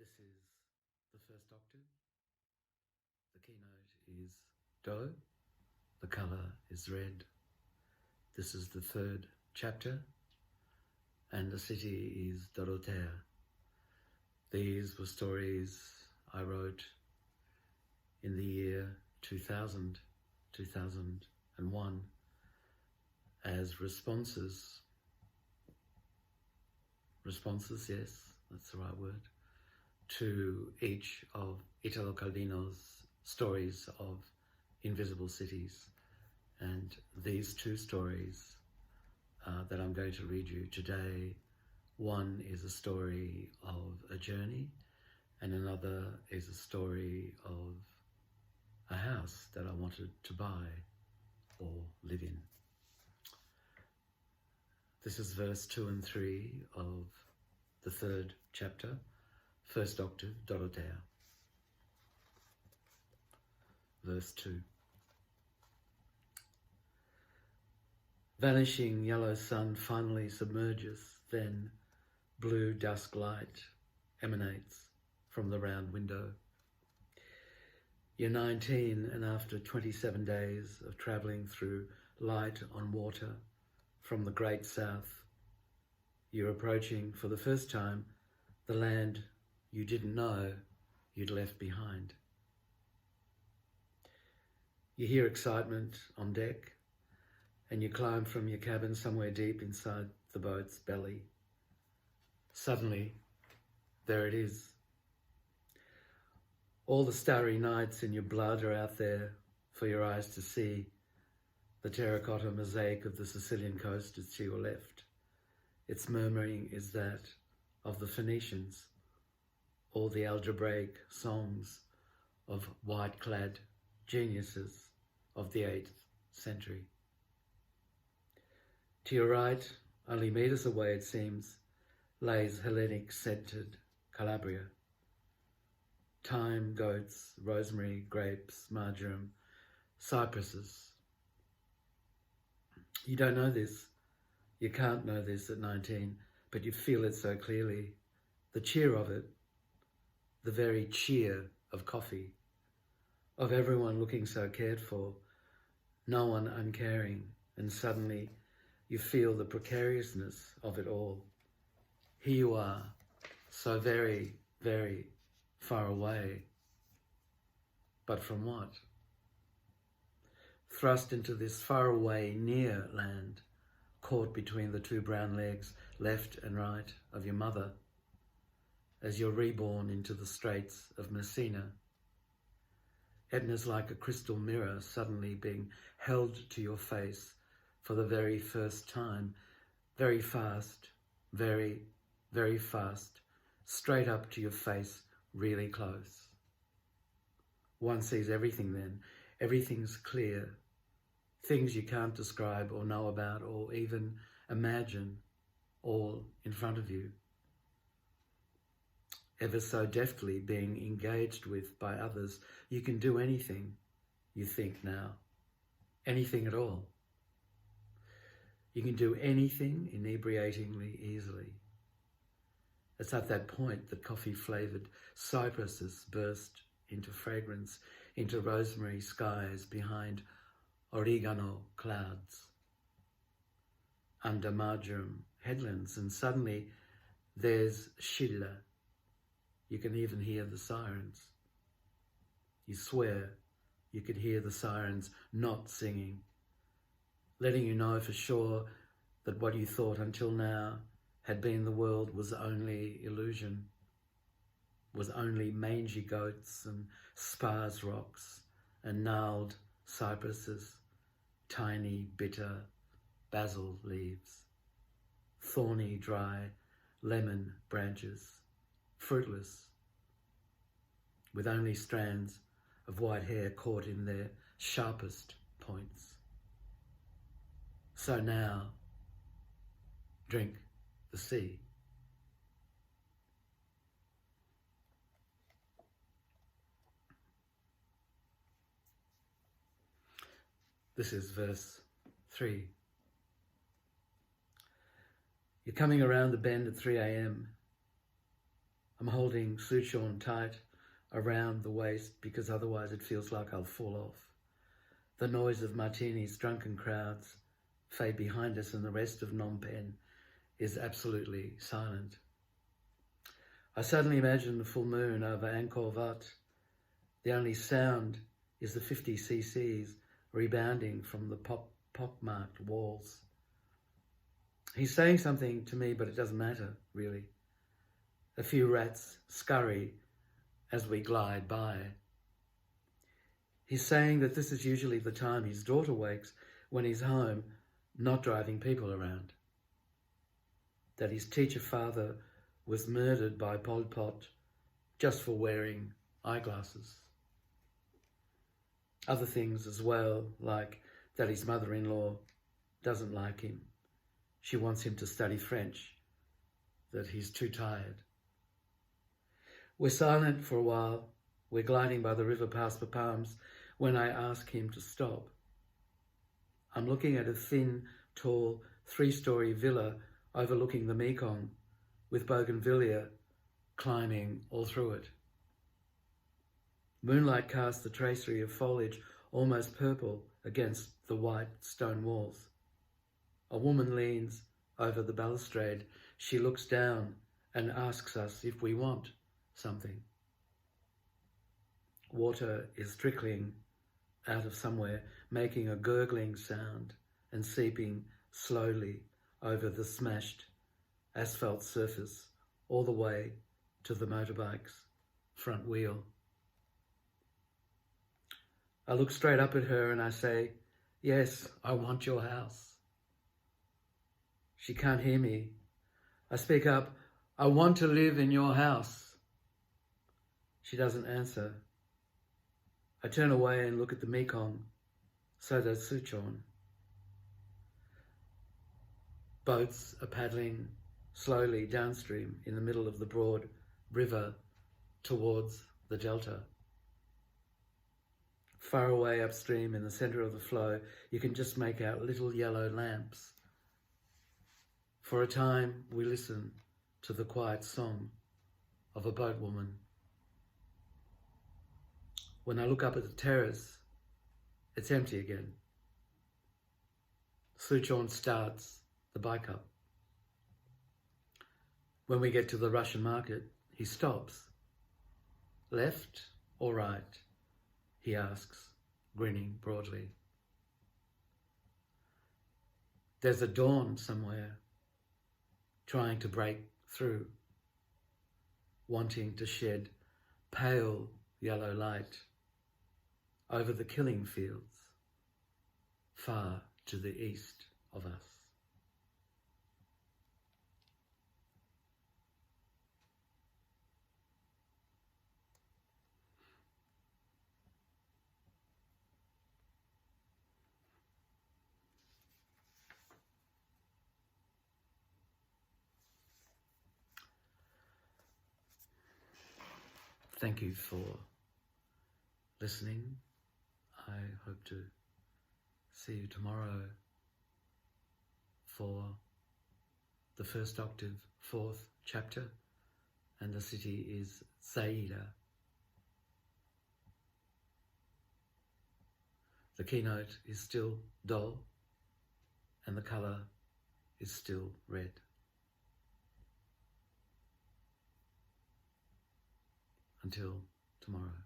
This is the first octave. The keynote is Do. The colour is red. This is the third chapter, and the city is Dorothea. These were stories I wrote in the year 2000, 2001, as responses, yes, that's the right word, to each of Italo Calvino's stories of invisible cities. And these two stories that I'm going to read you today, one is a story of a journey, and another is a story of a house that I wanted to buy or live in. This is verse 2 and 3 of the third chapter, first octave, Dorothea. Verse 2. Vanishing yellow sun finally submerges, then blue dusk light emanates from the round window. You're 19, and after 27 days of travelling through light on water from the great south, you're approaching for the first time the land you didn't know you'd left behind. You hear excitement on deck, and you climb from your cabin somewhere deep inside the boat's belly. Suddenly, there it is. All the starry nights in your blood are out there for your eyes to see. The terracotta mosaic of the Sicilian coast is to your left. Its murmuring is that of the Phoenicians, all the algebraic songs of white-clad geniuses of the 8th century. To your right, only metres away it seems, lays Hellenic-scented Calabria. Thyme, goats, rosemary, grapes, marjoram, cypresses. You don't know this. You can't know this at 19, but you feel it so clearly. The cheer of it, the very cheer of coffee, of everyone looking so cared for, no one uncaring, and suddenly you feel the precariousness of it all. Here you are, so very, very far away. But from what? Thrust into this faraway near land, caught between the two brown legs, left and right, of your mother, as you're reborn into the straits of Messina. Etna's like a crystal mirror suddenly being held to your face for the very first time, very fast, very, very fast, straight up to your face, really close. One sees everything then. Everything's clear. Things you can't describe or know about or even imagine, all in front of you. Ever so deftly being engaged with by others, you can do anything, you think now. Anything at all. You can do anything inebriatingly easily. It's at that point that coffee-flavoured cypresses burst into fragrance, into rosemary skies behind oregano clouds, under marjoram headlands, and suddenly there's Scilla. You can even hear the sirens. You swear you could hear the sirens not singing, letting you know for sure that what you thought until now had been the world was only illusion, was only mangy goats and sparse rocks and gnarled cypresses, tiny, bitter basil leaves, thorny, dry lemon branches, fruitless, with only strands of white hair caught in their sharpest points. So now, drink the sea. This is verse 3. You're coming around the bend at 3 a.m. I'm holding Suchorn tight around the waist because otherwise it feels like I'll fall off. The noise of Martini's drunken crowds fade behind us and the rest of Phnom Penh is absolutely silent. I suddenly imagine the full moon over Angkor Wat. The only sound is the 50 cc's rebounding from the pock-marked walls. He's saying something to me, but it doesn't matter, really. A few rats scurry as we glide by. He's saying that this is usually the time his daughter wakes when he's home, not driving people around. That his teacher father was murdered by Pol Pot just for wearing eyeglasses. Other things as well, like that his mother-in-law doesn't like him. She wants him to study French, that he's too tired. We're silent for a while. We're gliding by the river past the palms when I ask him to stop. I'm looking at a thin, tall, 3-story villa overlooking the Mekong with bougainvillea climbing all through it. Moonlight casts the tracery of foliage almost purple against the white stone walls. A woman leans over the balustrade. She looks down and asks us if we want something. Water is trickling out of somewhere, making a gurgling sound and seeping slowly over the smashed asphalt surface all the way to the motorbike's front wheel. I look straight up at her and I say, "Yes, I want your house." She can't hear me. I speak up, "I want to live in your house." She doesn't answer. I turn away and look at the Mekong. So does Suchorn. Boats are paddling slowly downstream in the middle of the broad river towards the delta. Far away upstream in the centre of the flow, you can just make out little yellow lamps. For a time, we listen to the quiet song of a boatwoman. When I look up at the terrace, it's empty again. Suchorn starts the bike up. When we get to the Russian market, he stops. "Left or right?" he asks, grinning broadly. There's a dawn somewhere, trying to break through, wanting to shed pale yellow light over the killing fields far to the east of us. Thank you for listening. I hope to see you tomorrow for the first octave, 4th chapter, and the city is Zaida. The keynote is still Do, and the colour is still red. Until tomorrow.